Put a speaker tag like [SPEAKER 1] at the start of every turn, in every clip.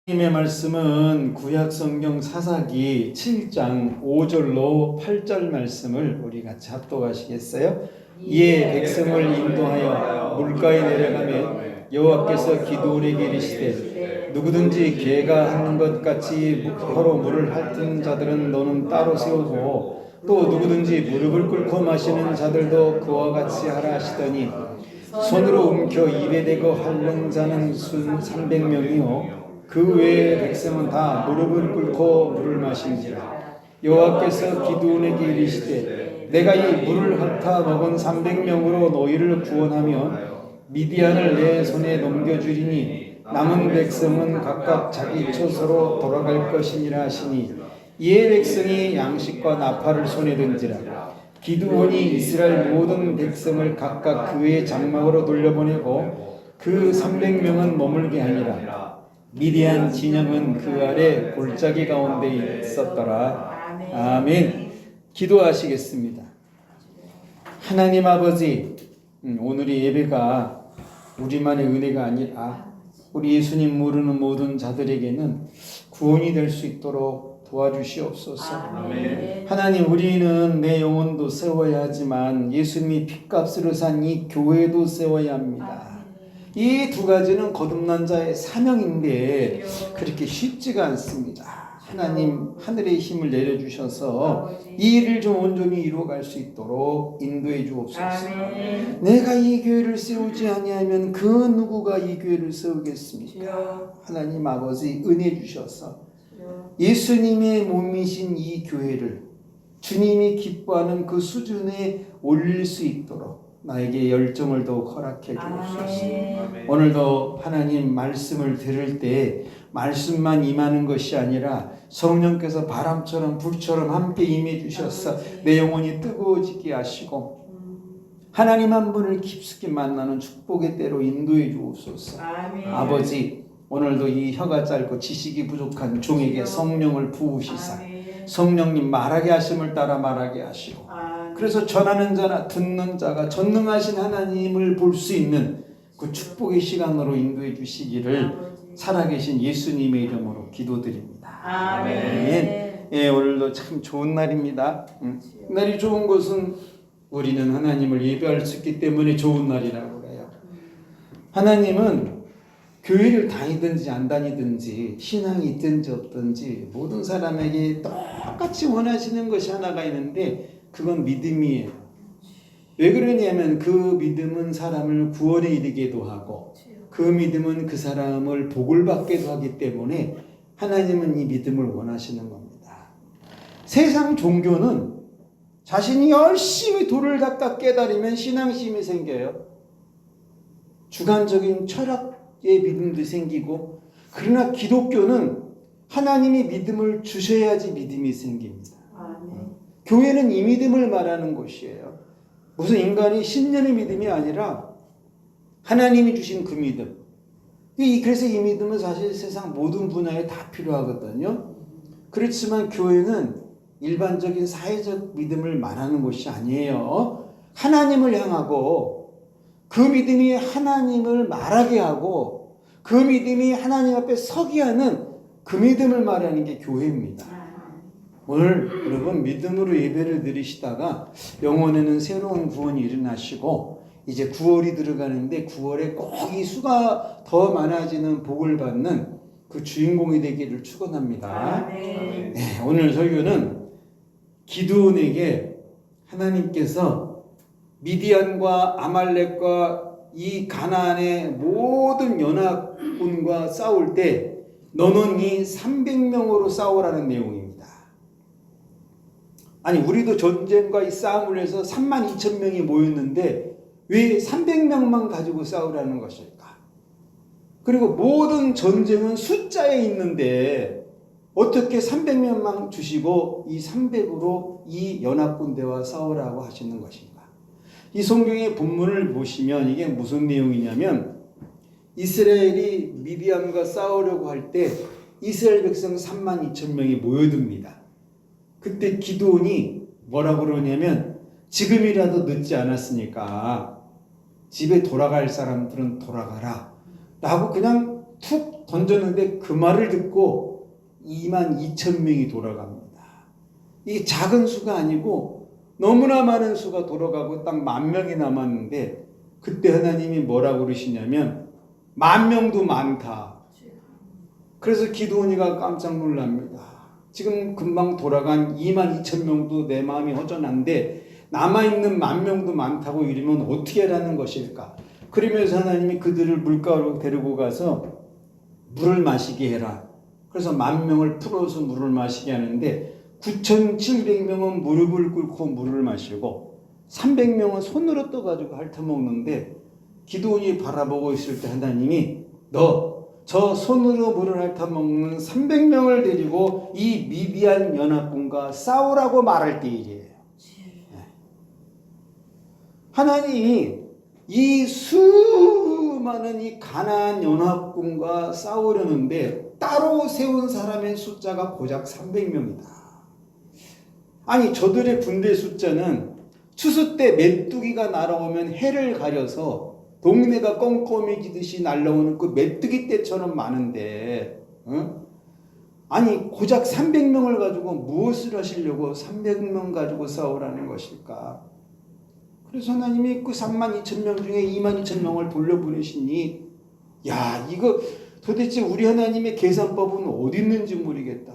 [SPEAKER 1] 하나님의 말씀은 구약성경 사사기 7장 5절로 8절 말씀을 우리 같이 합독하시겠어요? 이에 백성을 인도하여 물가에 내려가며 여호와께서 기드온에게 이르시되 누구든지 개가 하는 것 같이 혀로 물을 핥는 자들은 너는 따로 세우고 또 누구든지 무릎을 꿇고 마시는 자들도 그와 같이 하라 하시더니 손으로 움켜 입에 대고 핥는 자는 순 300명이요 그 외의 백성은 다 무릎을 꿇고 물을 마신지라. 여호와께서 기드온에게 이르시되 내가 이 물을 핥아 먹은 300명으로 너희를 구원하며 미디안을 내 손에 넘겨주리니 남은 백성은 각각 자기 처소로 돌아갈 것이니라 하시니 이에 백성이 양식과 나팔을 손에 든지라. 기드온이 이스라엘 모든 백성을 각각 그의 장막으로 돌려보내고 그 300명은 머물게 하니라. 미디안 진영은 그 아래 골짜기 가운데 있었더라. 아멘. 기도하시겠습니다. 하나님 아버지, 오늘의 예배가 우리만의 은혜가 아니라 우리 예수님 모르는 모든 자들에게는 구원이 될 수 있도록 도와주시옵소서.
[SPEAKER 2] 아멘.
[SPEAKER 1] 하나님, 우리는 내 영혼도 세워야 하지만 예수님이 핏값으로 산 이 교회도 세워야 합니다. 이 두 가지는 거듭난 자의 사명인데 그렇게 쉽지가 않습니다. 하나님 하늘의 힘을 내려주셔서 이 일을 좀 온전히 이루어갈 수 있도록 인도해 주옵소서. 내가 이 교회를 세우지 아니하면 그 누구가 이 교회를 세우겠습니까? 하나님 아버지 은혜 주셔서 예수님의 몸이신 이 교회를 주님이 기뻐하는 그 수준에 올릴 수 있도록 나에게 열정을 더욱 허락해 주옵소서. 오늘도 하나님 말씀을 들을 때 말씀만 임하는 것이 아니라 성령께서 바람처럼 불처럼 함께 임해 주셔서 내 영혼이 뜨거워지게 하시고 하나님 한 분을 깊숙이 만나는 축복의 때로 인도해 주옵소서. 아버지, 오늘도 이 혀가 짧고 지식이 부족한 종에게 성령을 부으시사 성령님 말하게 하심을 따라 말하게 하시고 그래서 전하는 자나 듣는 자가 전능하신 하나님을 볼 수 있는 그 축복의 시간으로 인도해 주시기를 살아계신 예수님의 이름으로 기도드립니다. 아멘. 예, 오늘도 참 좋은 날입니다. 날이 좋은 것은 우리는 하나님을 예배할 수 있기 때문에 좋은 날이라고 해요. 하나님은 교회를 다니든지 안 다니든지 신앙이 있든지 없든지 모든 사람에게 똑같이 원하시는 것이 하나가 있는데 그건 믿음이에요. 왜 그러냐면 그 믿음은 사람을 구원에 이르게도 하고 그 믿음은 그 사람을 복을 받게도 하기 때문에 하나님은 이 믿음을 원하시는 겁니다. 세상 종교는 자신이 열심히 도를 닦아 깨달으면 신앙심이 생겨요. 주관적인 철학의 믿음도 생기고 그러나 기독교는 하나님이 믿음을 주셔야지 믿음이 생깁니다. 교회는 이 믿음을 말하는 곳이에요. 무슨 인간이 신념의 믿음이 아니라 하나님이 주신 그 믿음. 그래서 이 믿음은 사실 세상 모든 분야에 다 필요하거든요. 그렇지만 교회는 일반적인 사회적 믿음을 말하는 곳이 아니에요. 하나님을 향하고 그 믿음이 하나님을 말하게 하고 그 믿음이 하나님 앞에 서게 하는 그 믿음을 말하는 게 교회입니다. 오늘 여러분 믿음으로 예배를 드리시다가 영혼에는 새로운 구원이 일어나시고 이제 9월이 들어가는데 9월에 꼭 이 수가 더 많아지는 복을 받는 그 주인공이 되기를 축원합니다. 네, 오늘 설교는 기드온에게 하나님께서 미디안과 아말렉과 이 가나안의 모든 연합군과 싸울 때 너는 이 300명으로 싸우라는 내용입니다. 아니 우리도 전쟁과 이 싸움을 해서 32,000명이 모였는데 왜 300명만 가지고 싸우라는 것일까? 그리고 모든 전쟁은 숫자에 있는데 어떻게 300명만 주시고 이 300으로 이 연합군대와 싸우라고 하시는 것인가? 이 성경의 본문을 보시면 이게 무슨 내용이냐면 이스라엘이 미디안과 싸우려고 할 때 이스라엘 백성 32,000명이 모여듭니다. 그때 기드온이 뭐라고 그러냐면 지금이라도 늦지 않았으니까 집에 돌아갈 사람들은 돌아가라 라고 그냥 툭 던졌는데 그 말을 듣고 22,000명이 돌아갑니다. 이게 작은 수가 아니고 너무나 많은 수가 돌아가고 딱 10,000명이 남았는데 그때 하나님이 뭐라고 그러시냐면 10,000명도 많다. 그래서 기드온이가 깜짝 놀랍니다. 지금 금방 돌아간 22,000명도 내 마음이 허전한데 남아있는 10,000명도 많다고 이러면 어떻게 하라는 것일까? 그러면서 하나님이 그들을 물가로 데리고 가서 물을 마시게 해라. 그래서 10,000명을 풀어서 물을 마시게 하는데 9,700명은 무릎을 꿇고 물을 마시고 300명은 손으로 떠가지고 핥아먹는데 기드온이 바라보고 있을 때 하나님이 너 저 손으로 물을 핥아먹는 300명을 데리고 이 미디안 연합군과 싸우라고 말할 때이래요. 하나님이 이 수많은 이 가나안 연합군과 싸우려는데 따로 세운 사람의 숫자가 고작 300명이다. 아니 저들의 군대 숫자는 추수 때 메뚜기가 날아오면 해를 가려서 동네가 껌껌해지듯이 날아오는 그 메뚜기 떼처럼 많은데 아니 고작 300명을 가지고 무엇을 하시려고 300명 가지고 싸우라는 것일까? 그래서 하나님이 그 32,000명 중에 22,000명을 돌려보내시니 야 이거 도대체 우리 하나님의 계산법은 어디 있는지 모르겠다.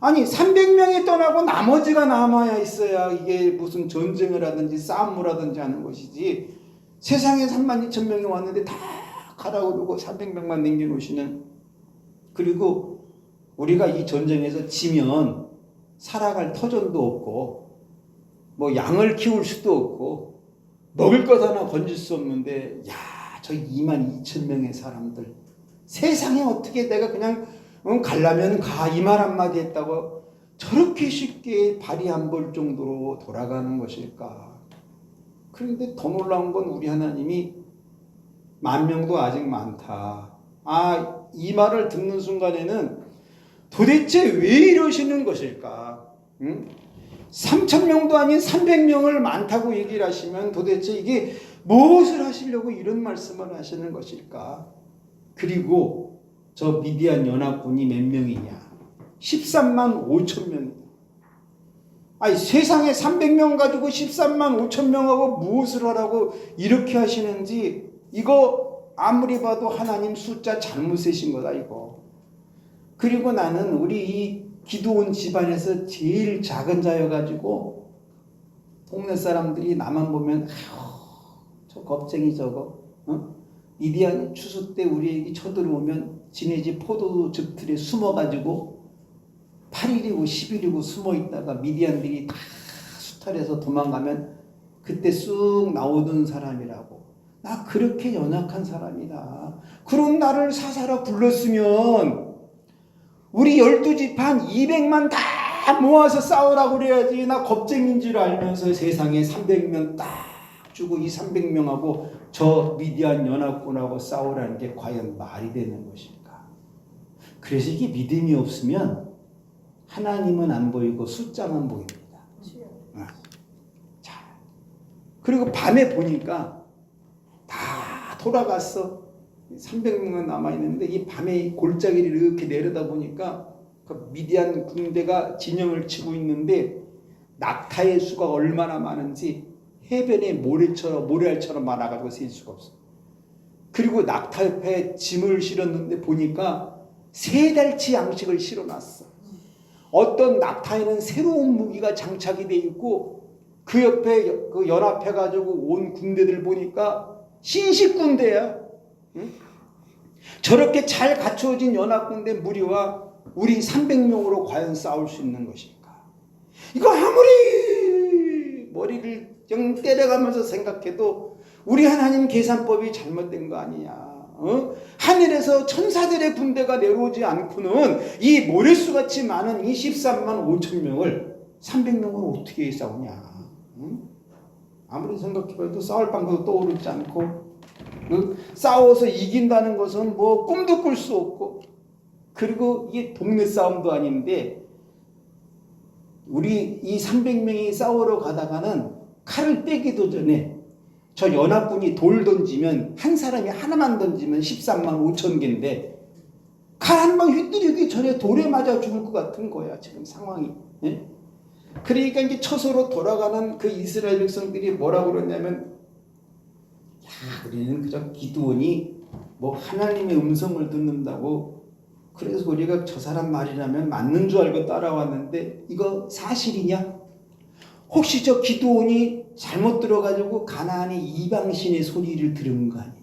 [SPEAKER 1] 아니 300명이 떠나고 나머지가 남아야 있어야 이게 무슨 전쟁을 하든지 싸움을 하든지 하는 것이지 세상에 32,000명이 왔는데 다 가라고 그러고 300명만 남겨놓으시는. 그리고 우리가 이 전쟁에서 지면 살아갈 터전도 없고 뭐 양을 키울 수도 없고 먹을 것 하나 건질 수 없는데 야 저 22,000명의 사람들 세상에 어떻게 내가 그냥 가려면 가 이 말 한마디 했다고 저렇게 쉽게 발이 안 볼 정도로 돌아가는 것일까? 그런데 더 놀라운 건 우리 하나님이 10,000명도 아직 많다. 이 말을 듣는 순간에는 도대체 왜 이러시는 것일까? 3,000명도 아닌 300명을 많다고 얘기를 하시면 도대체 이게 무엇을 하시려고 이런 말씀을 하시는 것일까? 그리고 저 미디안 연합군이 몇 명이냐? 13만 5천 명이다. 아니 세상에 300명 가지고 13만 5천 명하고 무엇을 하라고 이렇게 하시는지 이거 아무리 봐도 하나님 숫자 잘못 세신 거다 이거. 그리고 나는 우리 이 기드온 집안에서 제일 작은 자여가지고 동네 사람들이 나만 보면 아휴 저 겁쟁이 저거 미디안 추수 때 우리에게 쳐들어오면 지네 집 포도 즙틀에 숨어가지고 8일이고 10일이고 숨어있다가 미디안들이 다 수탈해서 도망가면 그때 쑥 나오던 사람이라고. 나 그렇게 연약한 사람이다. 그런 나를 사사라 불렀으면 우리 12지파 200만 다 모아서 싸우라고 그래야지. 나 겁쟁인 줄 알면서 세상에 300명 딱 주고 이 300명하고 저 미디안 연합군하고 싸우라는 게 과연 말이 되는 것일까? 그래서 이게 믿음이 없으면 하나님은 안 보이고 숫자만 보입니다. 자, 그리고 밤에 보니까 다 돌아갔어. 300명은 남아있는데 이 밤에 골짜기를 이렇게 내려다 보니까 그 미디안 군대가 진영을 치고 있는데 낙타의 수가 얼마나 많은지 해변에 모래알처럼 많아가지고 셀 수가 없어. 그리고 낙타 옆에 짐을 실었는데 보니까 3달치 양식을 실어놨어. 어떤 낙타에는 새로운 무기가 장착이 돼 있고 그 옆에 그 연합해가지고 온 군대들 보니까 신식 군대야. 응? 저렇게 잘 갖추어진 연합군대 무리와 우리 300명으로 과연 싸울 수 있는 것일까? 이거 아무리 머리를 영 때려가면서 생각해도 우리 하나님 계산법이 잘못된 거 아니냐. 하늘에서 천사들의 군대가 내려오지 않고는 이 모래수같이 많은 이 13만 5천 명을 300명으로 어떻게 싸우냐. 아무리 생각해봐도 싸울 방법도 떠오르지 않고 싸워서 이긴다는 것은 뭐 꿈도 꿀 수 없고 그리고 이게 동네 싸움도 아닌데 우리 이 300명이 싸우러 가다가는 칼을 빼기도 전에 저 연합군이 돌 던지면 한 사람이 하나만 던지면 13만 5천 개인데 칼 한 방 휘두르기 전에 돌에 맞아 죽을 것 같은 거야 지금 상황이. 예? 그러니까 이제 처소로 돌아가는 그 이스라엘 백성들이 뭐라고 그러냐면, 야, 우리는 그저 기드온이 뭐 하나님의 음성을 듣는다고 그래서 우리가 저 사람 말이라면 맞는 줄 알고 따라왔는데 이거 사실이냐? 혹시 저 기드온이 잘못 들어가지고 가나안의 이방신의 소리를 들은 거 아니냐?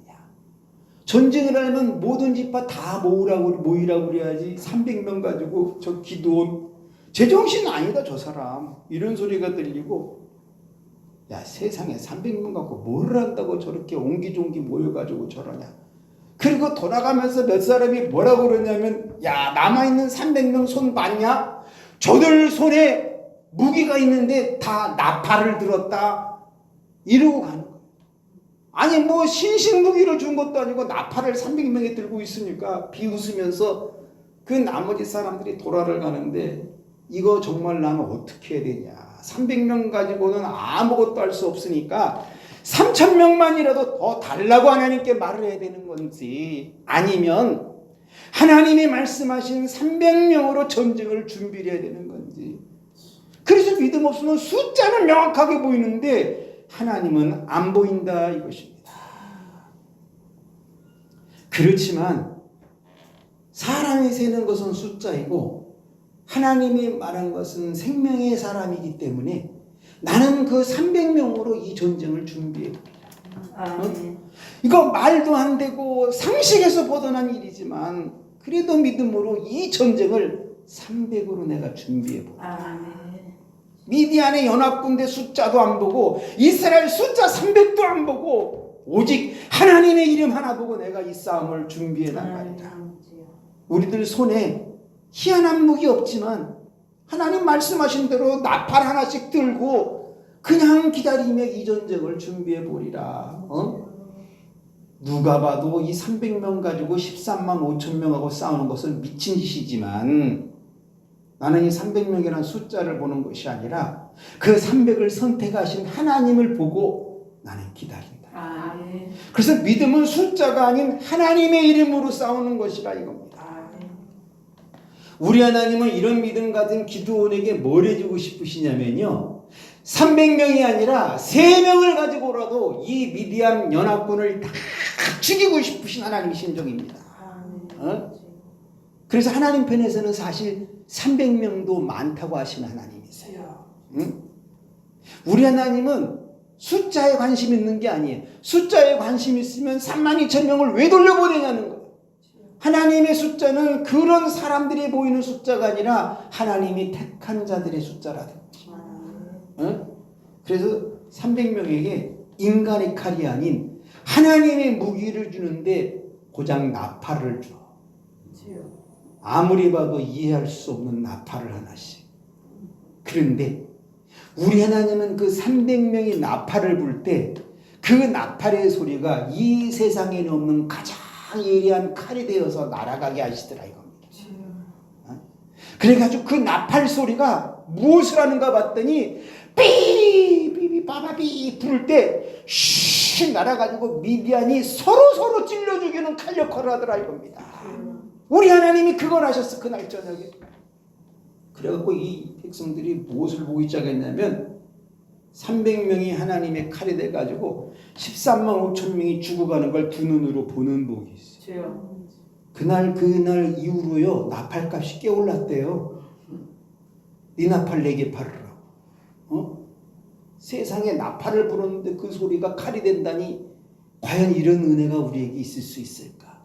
[SPEAKER 1] 전쟁을 하려면 모든 지파 다 모이라고 그래야지 300명 가지고 저 기드온 제정신 아니다 저 사람 이런 소리가 들리고, 야 세상에 300명 갖고 뭘 한다고 저렇게 옹기종기 모여가지고 저러냐. 그리고 돌아가면서 몇 사람이 뭐라고 그러냐면, 야 남아있는 300명 손 봤냐? 저들 손에 무기가 있는데 다 나팔을 들었다 이러고 가는 거예요. 아니 뭐 신식 무기를 준 것도 아니고 나팔을 300명이 들고 있으니까 비웃으면서 그 나머지 사람들이 돌아를 가는데, 이거 정말 나는 어떻게 해야 되냐. 300명 가지고는 아무것도 할 수 없으니까 3,000명만이라도 더 달라고 하나님께 말을 해야 되는 건지, 아니면 하나님이 말씀하신 300명으로 전쟁을 준비를 해야 되는 건지. 그래서 믿음 없으면 숫자는 명확하게 보이는데 하나님은 안 보인다 이것입니다. 그렇지만 사람이 세는 것은 숫자이고 하나님이 말한 것은 생명의 사람이기 때문에 나는 그 300명으로 이 전쟁을 준비해봅니다. 이거 말도 안 되고 상식에서 벗어난 일이지만 그래도 믿음으로 이 전쟁을 300으로 내가 준비해봅니다. 미디안의 연합군대 숫자도 안 보고 이스라엘 숫자 300도 안 보고 오직 하나님의 이름 하나 보고 내가 이 싸움을 준비해 나가리라. 우리들 손에 희한한 무기 없지만 하나님 말씀하신 대로 나팔 하나씩 들고 그냥 기다리며 이 전쟁을 준비해 보리라. 누가 봐도 이 300명 가지고 13만 5천 명하고 싸우는 것은 미친 짓이지만 나는 이 300명이라는 숫자를 보는 것이 아니라 그 300을 선택하신 하나님을 보고 나는 기다린다. 그래서 믿음은 숫자가 아닌 하나님의 이름으로 싸우는 것이라 이겁니다. 우리 하나님은 이런 믿음 가진 기드온에게 뭘 해주고 싶으시냐면요, 300명이 아니라 3명을 가지고라도 이 미디안 연합군을 다 죽이고 싶으신 하나님의 심정입니다. 그래서 하나님 편에서는 사실 300명도 많다고 하시는 하나님이세요. 응? 우리 하나님은 숫자에 관심 있는 게 아니에요. 숫자에 관심 있으면 32,000명을 왜 돌려보내냐는 거예요. 하나님의 숫자는 그런 사람들이 보이는 숫자가 아니라 하나님이 택한 자들의 숫자라는 것입니다. 응? 그래서 300명에게 인간의 칼이 아닌 하나님의 무기를 주는데 고작 나팔을 줘. 아무리 봐도 이해할 수 없는 나팔을 하나씩. 그런데 우리 하나님은 그 300명이 나팔을 불 때 그 나팔의 소리가 이 세상에는 없는 가장 예리한 칼이 되어서 날아가게 하시더라 이겁니다. 그래가지고 그 나팔 소리가 무엇을 하는가 봤더니 삐삐삐바바삐 부를 때 슉 날아가지고 미디안이 서로 찔러 죽이는 칼 역할을 하더라 이겁니다. 우리 하나님이 그걸 하셨어 그날 저녁에. 그래갖고 이 백성들이 무엇을 보기 시작했냐면 300명이 하나님의 칼이 돼가지고 13만 5천 명이 죽어가는 걸 두 눈으로 보는 복이 있어요. 그날 이후로요 나팔값이 꽤 올랐대요. 네 나팔 내게 팔으라고. 세상에 나팔을 부르는데 그 소리가 칼이 된다니 과연 이런 은혜가 우리에게 있을 수 있을까?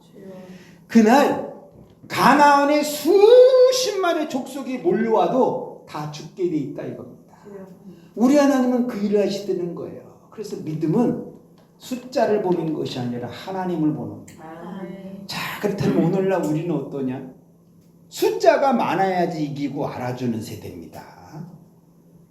[SPEAKER 1] 그날 가나안의 수십만의 족속이 몰려와도 다 죽게 돼 있다 이겁니다. 우리 하나님은 그 일을 하시는 거예요. 그래서 믿음은 숫자를 보는 것이 아니라 하나님을 보는 거예요. 자, 그렇다면 오늘날 우리는 어떠냐? 숫자가 많아야지 이기고 알아주는 세대입니다.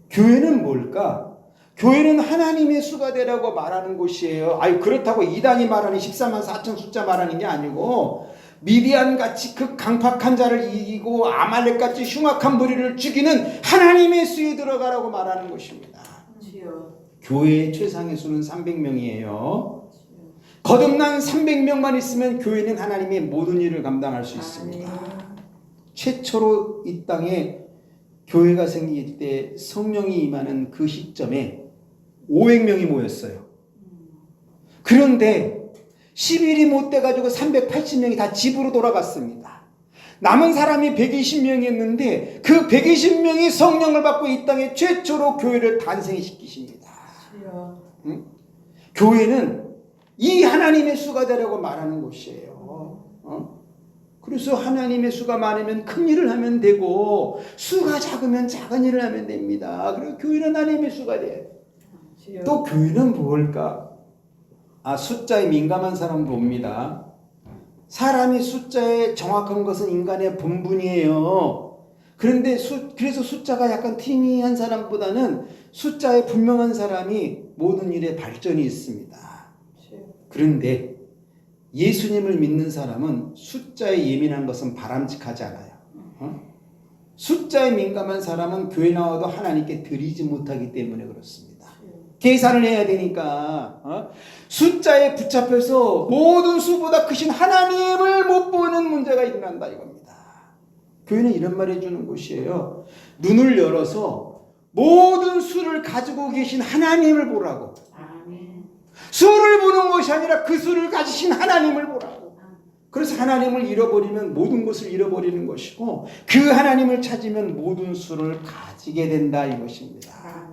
[SPEAKER 1] 교회는 뭘까? 교회는 하나님의 수가 되라고 말하는 곳이에요. 아니 그렇다고 이단이 말하는 14만 4천 숫자 말하는 게 아니고 미디안같이 그 강팍한 자를 이기고 아말렉같이 흉악한 무리를 죽이는 하나님의 수에 들어가라고 말하는 것입니다. 교회의 최상의 수는 300명이에요. 거듭난 300명만 있으면 교회는 하나님의 모든 일을 감당할 수 있습니다. 최초로 이 땅에 교회가 생길 때 성령이 임하는 그 시점에 500명이 모였어요. 그런데 10일이 못 돼가지고 380명이 다 집으로 돌아갔습니다. 남은 사람이 120명이었는데 그 120명이 성령을 받고 이 땅에 최초로 교회를 탄생시키십니다. 응? 교회는 이 하나님의 수가 되라고 말하는 곳이에요. 그래서 하나님의 수가 많으면 큰 일을 하면 되고 수가 작으면 작은 일을 하면 됩니다. 그리고 교회는 하나님의 수가 돼요. 또 교회는 뭘까? 숫자에 민감한 사람도 옵니다. 사람이 숫자에 정확한 것은 인간의 본분이에요. 그런데 그래서 숫자가 약간 팅이한 사람보다는 숫자에 분명한 사람이 모든 일에 발전이 있습니다. 그런데 예수님을 믿는 사람은 숫자에 예민한 것은 바람직하지 않아요. 숫자에 민감한 사람은 교회 나와도 하나님께 드리지 못하기 때문에 그렇습니다. 계산을 해야 되니까 숫자에 붙잡혀서 모든 수보다 크신 하나님을 못 보는 문제가 일어난다 이겁니다. 교회는 이런 말 해주는 곳이에요. 눈을 열어서 모든 수를 가지고 계신 하나님을 보라고. 수를 보는 것이 아니라 그 수를 가지신 하나님을 보라고. 그래서 하나님을 잃어버리면 모든 것을 잃어버리는 것이고 그 하나님을 찾으면 모든 수를 가지게 된다 이것입니다.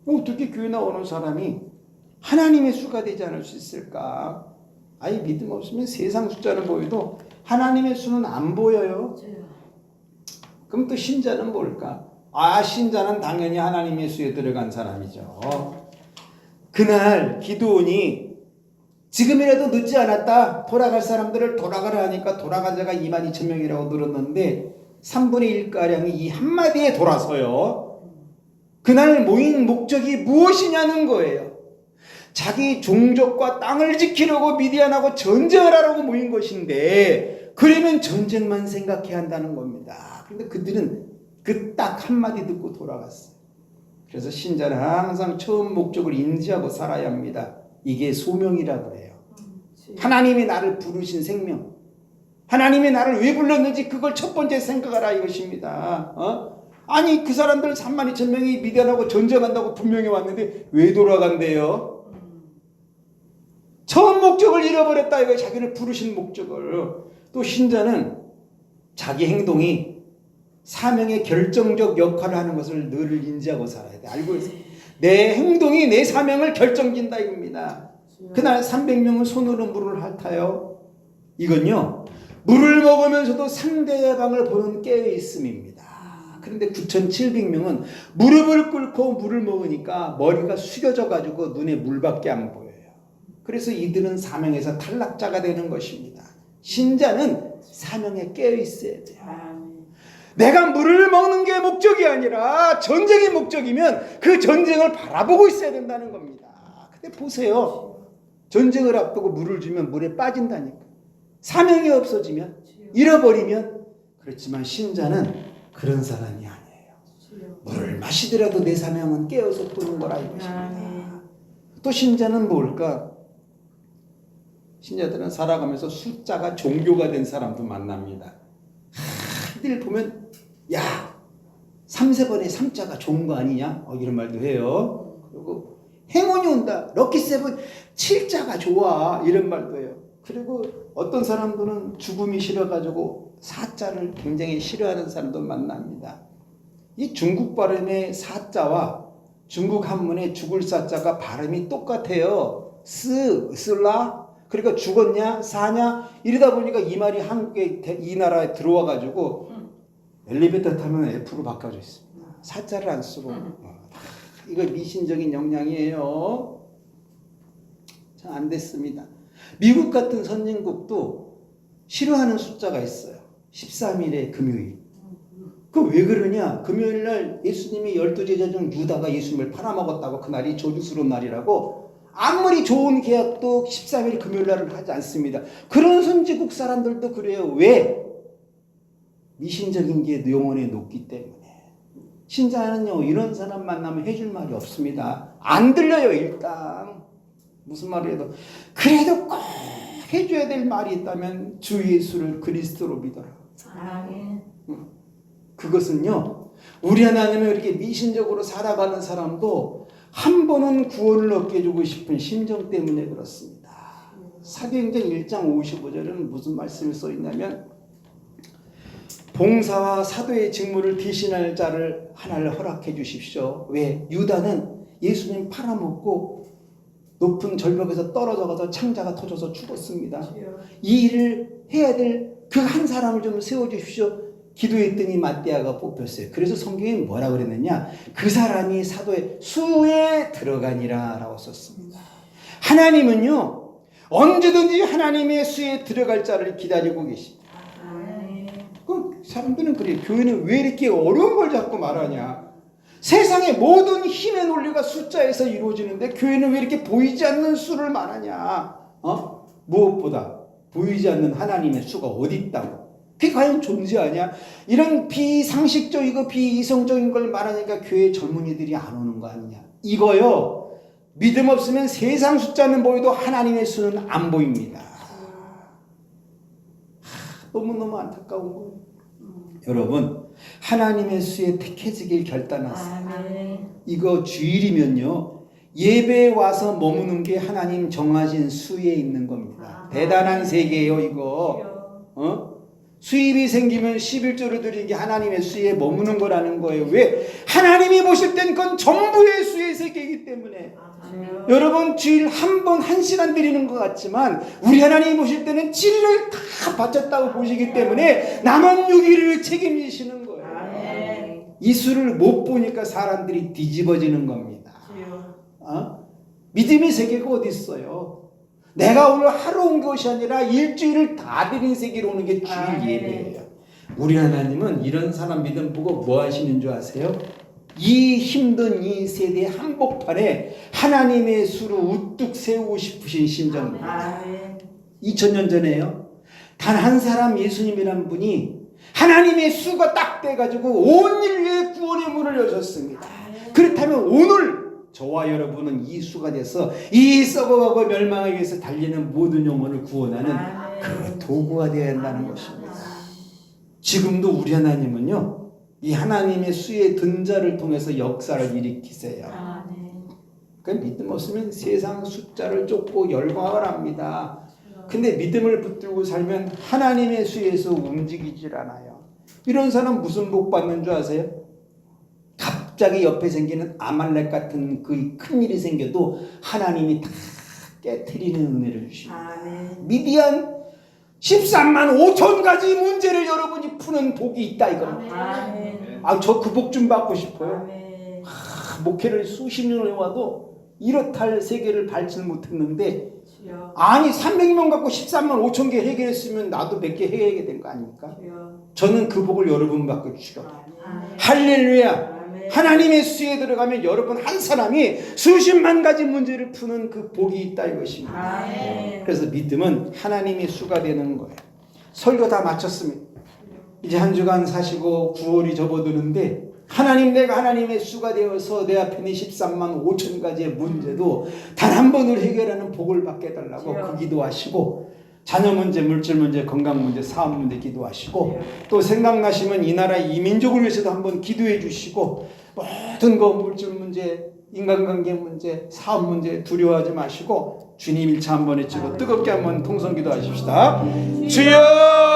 [SPEAKER 1] 어떻게 교회 나오는 사람이 하나님의 수가 되지 않을 수 있을까? 아예 믿음 없으면 세상 숫자는 보여도 하나님의 수는 안 보여요. 그럼 또 신자는 뭘까? 신자는 당연히 하나님의 수에 들어간 사람이죠. 그날 기드온이 지금이라도 늦지 않았다. 돌아갈 사람들을 돌아가라 하니까 돌아간 자가 22,000명이라고 들었는데 3분의 1가량이 이 한마디에 돌아서요. 그날 모인 목적이 무엇이냐는 거예요. 자기 종족과 땅을 지키려고 미디안하고 전쟁을 하려고 모인 것인데 그러면 전쟁만 생각해야 한다는 겁니다. 그런데 그들은 그 딱 한마디 듣고 돌아갔어요. 그래서 신자는 항상 처음 목적을 인지하고 살아야 합니다. 이게 소명이라고 해요. 하나님이 나를 부르신 생명, 하나님이 나를 왜 불렀는지 그걸 첫 번째 생각하라 이것입니다. 아니 그 사람들 32,000명이 미디안하고 전쟁한다고 분명히 왔는데 왜 돌아간대요? 처음 목적을 잃어버렸다 이거. 자기를 부르신 목적을. 또 신자는 자기 행동이 사명의 결정적 역할을 하는 것을 늘 인지하고 살아야 돼. 알고 있어요. 내 행동이 내 사명을 결정짓는다 이겁니다. 그날 300명은 손으로 물을 핥아요. 이건요 물을 먹으면서도 상대방을 보는 깨어있음입니다. 그런데 9,700명은 무릎을 꿇고 물을 먹으니까 머리가 숙여져 가지고 눈에 물밖에 안 보여요. 그래서 이들은 사명에서 탈락자가 되는 것입니다. 신자는 사명에 깨어있어야 돼요. 내가 물을 먹는 게 목적이 아니라 전쟁이 목적이면 그 전쟁을 바라보고 있어야 된다는 겁니다. 근데 보세요. 전쟁을 앞두고 물을 주면 물에 빠진다니까. 사명이 없어지면 잃어버리면. 그렇지만 신자는 그런 사람이 아니에요. 물을 마시더라도 내 사명은 깨어서 보는 거라 이것입니다. 또 신자는 뭘까? 신자들은 살아가면서 숫자가 종교가 된 사람도 만납니다. 이들 보면 3세번에 3자가 좋은 거 아니냐? 이런 말도 해요. 그리고 행운이 온다. 럭키7 7자가 좋아. 이런 말도 해요. 그리고 어떤 사람들은 죽음이 싫어가지고 4자를 굉장히 싫어하는 사람도 만납니다. 이 중국 발음의 4자와 중국 한문의 죽을 4자가 발음이 똑같아요. 슬라. 그러니까 죽었냐 사냐 이러다 보니까 이 말이 한국에 이 나라에 들어와가지고 엘리베이터 타면 F로 바꿔져 있습니다. 4자를 안 쓰고. 이거 미신적인 영향이에요. 잘 안 됐습니다. 미국 같은 선진국도 싫어하는 숫자가 있어요. 13일에 금요일. 그 왜 그러냐? 금요일날 예수님이 12제자 중 유다가 예수님을 팔아먹었다고 그날이 저주스러운 날이라고 아무리 좋은 계약도 13일 금요일날을 하지 않습니다. 그런 선진국 사람들도 그래요. 왜? 미신적인 게 영혼에 높기 때문에. 신자는요 이런 사람 만나면 해줄 말이 없습니다. 안 들려요 일단. 무슨 말을 해도 그래도 꼭 해줘야 될 말이 있다면 주 예수를 그리스도로 믿어라.
[SPEAKER 2] 아멘.
[SPEAKER 1] 그것은요, 우리 하나님을 이렇게 미신적으로 살아가는 사람도 한 번은 구원을 얻게 해주고 싶은 심정 때문에 그렇습니다. 사도행전 1장 55절에는 무슨 말씀이 써 있냐면, 봉사와 사도의 직무를 대신할 자를 하나를 허락해 주십시오. 왜? 유다는 예수님 팔아먹고 높은 절벽에서 떨어져 가서 창자가 터져서 죽었습니다. 이 일을 해야 될 그 한 사람을 좀 세워주십시오. 기도했더니 마띠아가 뽑혔어요. 그래서 성경에 뭐라 그랬느냐? 그 사람이 사도의 수에 들어가니라 라고 썼습니다. 하나님은요, 언제든지 하나님의 수에 들어갈 자를 기다리고 계십니다. 그 사람들은 그래요. 교회는 왜 이렇게 어려운 걸 자꾸 말하냐? 세상의 모든 힘의 논리가 숫자에서 이루어지는데 교회는 왜 이렇게 보이지 않는 수를 말하냐? 무엇보다 보이지 않는 하나님의 수가 어디 있다고? 그게 과연 존재하냐? 이런 비상식적이고 비이성적인 걸 말하니까 교회 젊은이들이 안 오는 거 아니냐? 이거요, 믿음 없으면 세상 숫자는 보여도 하나님의 수는 안 보입니다. 너무너무 안타까운 거예요. 여러분, 하나님의 수에 택해지길 결단하세요. 이거 주일이면요, 예배에 와서 머무는 게 하나님 정하신 수에 있는 겁니다. 대단한 세계예요, 이거. 수입이 생기면 11조를 드리는 게 하나님의 수에 머무는 거라는 거예요. 왜? 하나님이 보실 땐 그건 전부의 수의 세계이기 때문에. 여러분, 주일 한 번 1시간 드리는 것 같지만 우리 하나님이 보실 때는 7일을 다 바쳤다고 보시기 때문에 남은 6일을 책임지시는 거예요. 이 수를 못 보니까 사람들이 뒤집어지는 겁니다. 믿음의 세계가 어디 있어요? 내가 오늘 하루 온 것이 아니라 일주일을 다 드린 세계로 오는 게 주일 예배예요. 우리 하나님은 이런 사람 믿음 보고 뭐 하시는 줄 아세요? 이 힘든 이 세대 한복판에 하나님의 수를 우뚝 세우고 싶으신 심정입니다. 2000년 전에요, 단 한 사람 예수님이란 분이 하나님의 수가 딱 돼가지고 온 인류의 구원의 문을 여셨습니다. 그렇다면 오늘 저와 여러분은 이 수가 돼서 이 썩어가고 멸망하기 위해서 달리는 모든 영혼을 구원하는 그 도구가 되어야 한다는 것입니다. 지금도 우리 하나님은요, 이 하나님의 수의 든 자를 통해서 역사를 일으키세요. 그 믿음 없으면 세상 숫자를 쫓고 열광을 합니다. 근데 믿음을 붙들고 살면 하나님의 수에서 움직이질 않아요. 이런 사람 무슨 복 받는 줄 아세요? 갑자기 옆에 생기는 아말렉 같은 그 큰일이 생겨도 하나님이 다 깨트리는 은혜를 주십니다. 미디안 13만 5천 가지 문제를 여러분이 푸는 복이 있다 이겁니다. 저 그 복 좀 받고 싶어요. 목회를 수십 년을 해와도 이렇다 할 세계를 밟지 못했는데, 아니 300명 갖고 13만 5천 개 해결했으면 나도 몇 개 해야 된 거 아닙니까? 저는 그 복을 여러분 받고 주시고, 할렐루야. 하나님의 수에 들어가면 여러분 한 사람이 수십만 가지 문제를 푸는 그 복이 있다 이것입니다. 그래서 믿음은 하나님의 수가 되는 거예요. 설교 다 마쳤습니다. 이제 한 주간 사시고 9월이 접어드는데, 하나님, 내가 하나님의 수가 되어서 내 앞에 있는 13만 5천 가지의 문제도 단 한 번으로 해결하는 복을 받게 해달라고 그 기도하시고, 자녀 문제, 물질 문제, 건강 문제, 사업 문제 기도하시고, 또 생각나시면 이 나라 이 민족을 위해서도 한번 기도해 주시고, 모든 거 물질 문제, 인간관계 문제, 사업 문제 두려워하지 마시고 주님 1차 한번 외치고 뜨겁게 한번 통성기도 하십시다. 주여